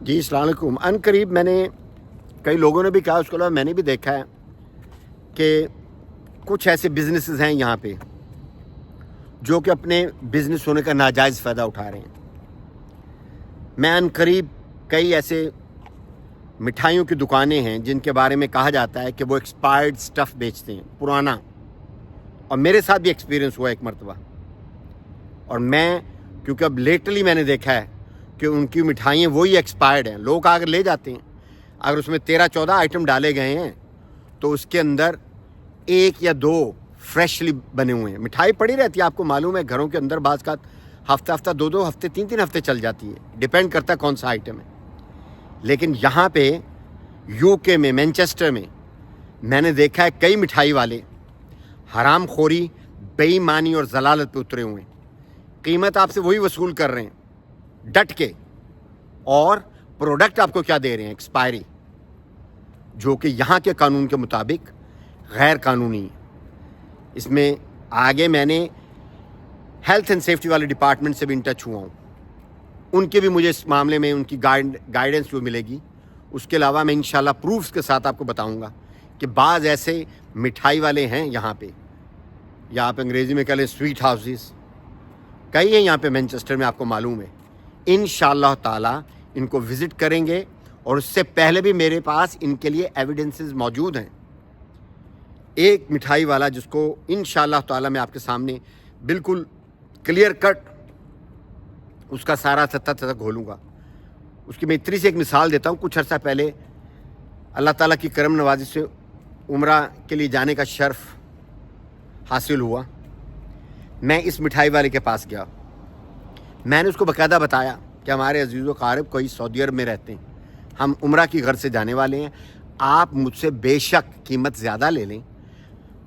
जी अस्सलाम वालेकुम। अनकरीब मैंने कई लोगों ने भी कहा, उसके अलावा मैंने भी देखा है कि कुछ ऐसे बिजनेसेस हैं यहाँ पे जो कि अपने बिजनेस होने का नाजायज़ फ़ायदा उठा रहे हैं। मैं अनकरीब कई ऐसे मिठाइयों की दुकानें हैं जिनके बारे में कहा जाता है कि वो एक्सपायर्ड स्टफ़ बेचते हैं, पुराना। और मेरे साथ भी एक्सपीरियंस हुआ एक मरतबा। और मैं क्योंकि अब लेटली मैंने देखा है कि उनकी मिठाइयाँ वही एक्सपायर्ड हैं। लोग आकर ले जाते हैं, अगर उसमें 13-14 आइटम डाले गए हैं तो उसके अंदर 1 या 2 फ्रेशली बने हुए हैं। मिठाई पड़ी रहती है, आपको मालूम है, घरों के अंदर बाज़ का हफ्ता 2-2 हफ्ते 3-3 हफ्ते चल जाती है, डिपेंड करता है कौन सा आइटम है। लेकिन यहाँ पे यूके में, मैनचेस्टर में मैंने देखा है कई मिठाई वाले हराम खोरी, बेईमानी और जलालत पे उतरे हुए हैं। कीमत आपसे वही वसूल कर रहे हैं डट के, और प्रोडक्ट आपको क्या दे रहे हैं, एक्सपायरी, जो कि यहाँ के कानून के मुताबिक गैर कानूनी है। इसमें आगे मैंने हेल्थ एंड सेफ्टी वाले डिपार्टमेंट से भी इन टच हुआ हूँ, उनके भी मुझे इस मामले में उनकी गाइडेंस जो मिलेगी। उसके अलावा मैं इंशाल्लाह प्रूफ्स के साथ आपको बताऊँगा कि बाज़ ऐसे मिठाई वाले हैं यहाँ पे, या आप अंग्रेज़ी में कह लें स्वीट हाउसेस, कई हैं यहाँ पे मैनचेस्टर में, आपको मालूम है। इंशाअल्लाह ताला इनको विज़िट करेंगे, और उससे पहले भी मेरे पास इनके लिए एविडेंसेस मौजूद हैं। एक मिठाई वाला जिसको इंशाअल्लाह ताला मैं आपके सामने बिल्कुल क्लियर कट उसका सारा सत्ता खोलूँगा। उसकी मैं इतनी सी एक मिसाल देता हूँ। कुछ अर्सा पहले अल्लाह ताला की करम नवाजी से उम्रा के लिए जाने का शर्फ हासिल हुआ। मैं इस मिठाई वाले के पास गया, मैंने उसको बाकायदा बताया कि हमारे अजीज़ व क़ारिब कोई सऊदी अरब में रहते हैं, हम उम्रा की घर से जाने वाले हैं, आप मुझसे बेशक कीमत ज़्यादा ले लें,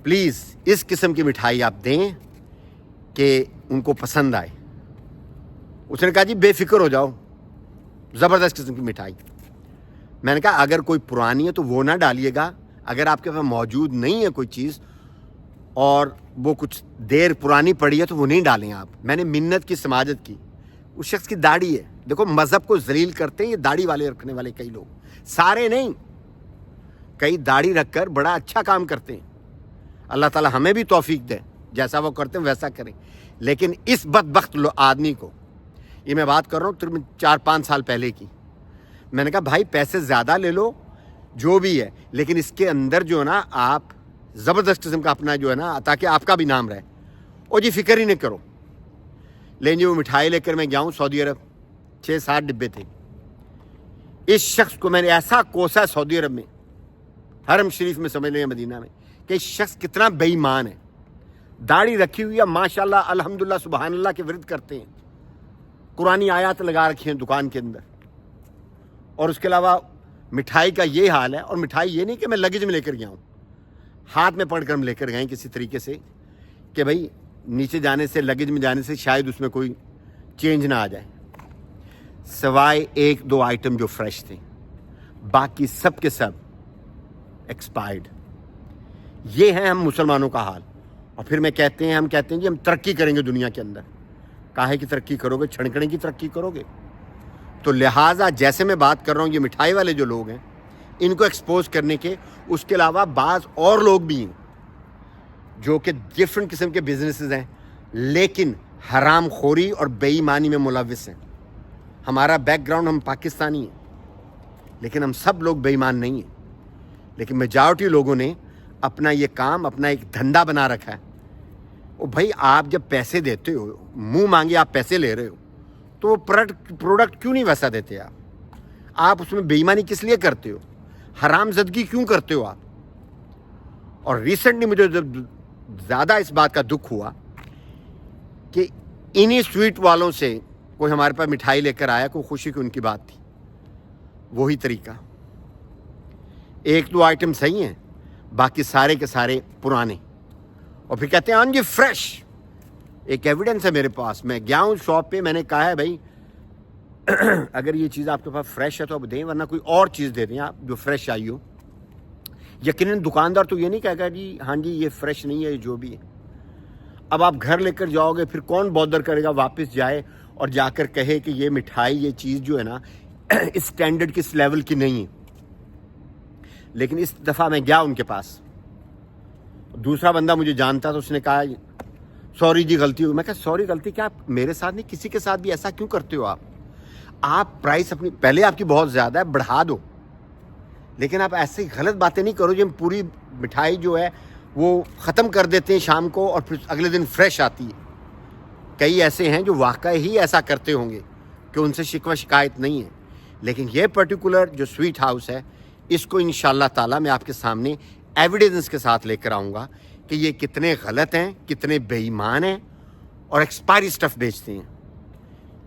प्लीज़ इस किस्म की मिठाई आप दें कि उनको पसंद आए। उसने कहा जी बेफिक्र हो जाओ, ज़बरदस्त किस्म की मिठाई। मैंने कहा अगर कोई पुरानी है तो वो ना डालिएगा, अगर आपके पास मौजूद नहीं है कोई चीज़ और वो कुछ देर पुरानी पड़ी है तो वो नहीं डालें आप। मैंने मिन्नत की, समाजत की। उस शख्स की दाढ़ी है, देखो मज़हब को जलील करते हैं ये दाढ़ी वाले रखने वाले कई लोग, सारे नहीं, कई दाढ़ी रखकर बड़ा अच्छा काम करते हैं। अल्लाह ताला हमें भी तौफीक दे, जैसा वो करते हैं वैसा करें। लेकिन इस बदबख्त आदमी को, ये मैं बात कर रहा हूँ तकरीबन 4-5 साल पहले की, मैंने कहा भाई पैसे ज़्यादा ले लो जो भी है, लेकिन इसके अंदर जो है ना आप ज़बरदस्त किस्म का अपना जो है ना, ताकि आपका भी नाम रहे। और जी फिक्र ही नहीं करो। लेकिन जो मिठाई लेकर मैं गया हूँ सऊदी अरब, 6-7 डिब्बे थे। इस शख्स को मैंने ऐसा कोसा सऊदी अरब में, हरम शरीफ में, समझ लें मदीना में, कि इस शख्स कितना बेईमान है। दाढ़ी रखी हुई है, माशाल्लाह अल्हम्दुलिल्लाह सुबहानल्लाह के विरद करते हैं, कुरानी आयत लगा रखी हैं दुकान के अंदर, और उसके अलावा मिठाई का ये हाल है। और मिठाई ये नहीं कि मैं लगेज में लेकर गया हूँ, हाथ में पकड़ कर हम लेकर गए किसी तरीके से कि भाई नीचे जाने से, लगेज में जाने से शायद उसमें कोई चेंज ना आ जाए, सवाए 1-2 आइटम जो फ्रेश थे, बाकी सब के सब एक्सपायर्ड। ये है हम मुसलमानों का हाल। और फिर हम कहते हैं जी हम तरक्की करेंगे दुनिया के अंदर। काहे की तरक्की करोगे? छणकने की तरक्की करोगे। तो लिहाजा जैसे मैं बात कर रहा हूँ, ये मिठाई वाले जो लोग हैं इनको एक्सपोज करने के, उसके अलावा बाज़ और लोग भी हैं जो कि डिफरेंट किस्म के बिजनेसेस हैं, लेकिन हराम खोरी और बेईमानी में मुलविस हैं। हमारा बैकग्राउंड, हम पाकिस्तानी हैं, लेकिन हम सब लोग बेईमान नहीं हैं। लेकिन मेजॉरिटी लोगों ने अपना ये काम, अपना एक धंधा बना रखा है। ओ भाई, आप जब पैसे देते हो, मुंह मांगे आप पैसे ले रहे हो, तो वो प्रोडक्ट क्यों नहीं वैसा देते आप उसमें बेईमानी किस लिए करते हो, हरामज़दगी क्यों करते हो आप? और रिसेंटली मुझे जब ज़्यादा इस बात का दुख हुआ कि इन्हीं स्वीट वालों से कोई हमारे पास मिठाई लेकर आया, कोई खुशी की उनकी बात थी, वही तरीका, 1-2 आइटम सही हैं, बाकी सारे के सारे पुराने। और फिर कहते हैं हाँ जी फ्रेश। एक एविडेंस है मेरे पास, मैं गया हूँ शॉप पे, मैंने कहा है भाई अगर ये चीज़ आपके पास फ्रेश है तो आप दें, वरना कोई और चीज़ दे दें आप जो फ्रेश आई हो। यकीनन दुकानदार तो ये नहीं कहेगा जी हाँ जी ये फ्रेश नहीं है, ये जो भी है। अब आप घर लेकर जाओगे, फिर कौन बॉदर करेगा वापस जाए और जाकर कहे कि ये मिठाई, ये चीज़ जो है ना اس سٹینڈرڈ کی، اس لیول کی نہیں ہے. لیکن اس دفعہ میں گیا ان کے پاس، دوسرا بندہ مجھے جانتا تو اس نے کہا سوری جی غلطی ہوئی. میں کہا سوری غلطی کیا، آپ میرے ساتھ نہیں کسی کے ساتھ بھی ایسا کیوں کرتے ہو؟ آپ پرائس اپنی پہلے آپ کی بہت زیادہ ہے، بڑھا دو، لیکن آپ ایسے غلط باتیں نہیں کرو. جب پوری مٹھائی جو ہے وہ ختم کر دیتے ہیں شام کو اور پھر اگلے دن فریش آتی ہے. کئی ایسے ہیں جو واقعی ہی ایسا کرتے ہوں گے کہ ان سے شکوہ شکایت نہیں ہے. لیکن یہ پرٹیکولر جو سویٹ ہاؤس ہے، اس کو انشاءاللہ تعالیٰ میں آپ کے سامنے ایویڈنس کے ساتھ لے کر آؤں گا کہ یہ کتنے غلط ہیں، کتنے بے ایمان ہیں اور ایکسپائری سٹف بیچتے ہیں.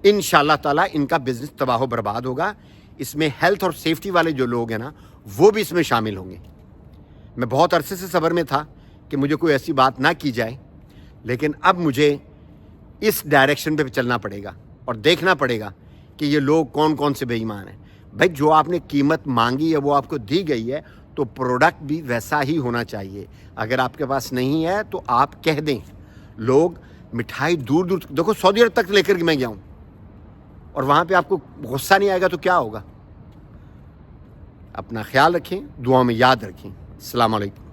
انشاءاللہ تعالیٰ ان کا بزنس تباہ و برباد ہوگا. اس میں ہیلتھ اور سیفٹی والے جو لوگ ہیں نا، وہ بھی اس میں شامل ہوں گے. میں بہت عرصے سے صبر میں تھا کہ مجھے کوئی ایسی بات نہ کی جائے، لیکن اب مجھے اس ڈائریکشن پہ چلنا پڑے گا اور دیکھنا پڑے گا کہ یہ لوگ کون کون سے بے ایمان ہیں. بھائی جو آپ نے قیمت مانگی ہے وہ آپ کو دی گئی ہے، تو پروڈکٹ بھی ویسا ہی ہونا چاہیے. اگر آپ کے پاس نہیں ہے تو آپ کہہ دیں. لوگ مٹھائی دور دور دیکھو، سعودی عرب تک لے کر کے میں گیا ہوں اور وہاں پہ آپ کو غصہ نہیں آئے گا تو کیا ہوگا؟ اپنا خیال رکھیں، دعاؤں میں یاد رکھیں. السلام علیکم.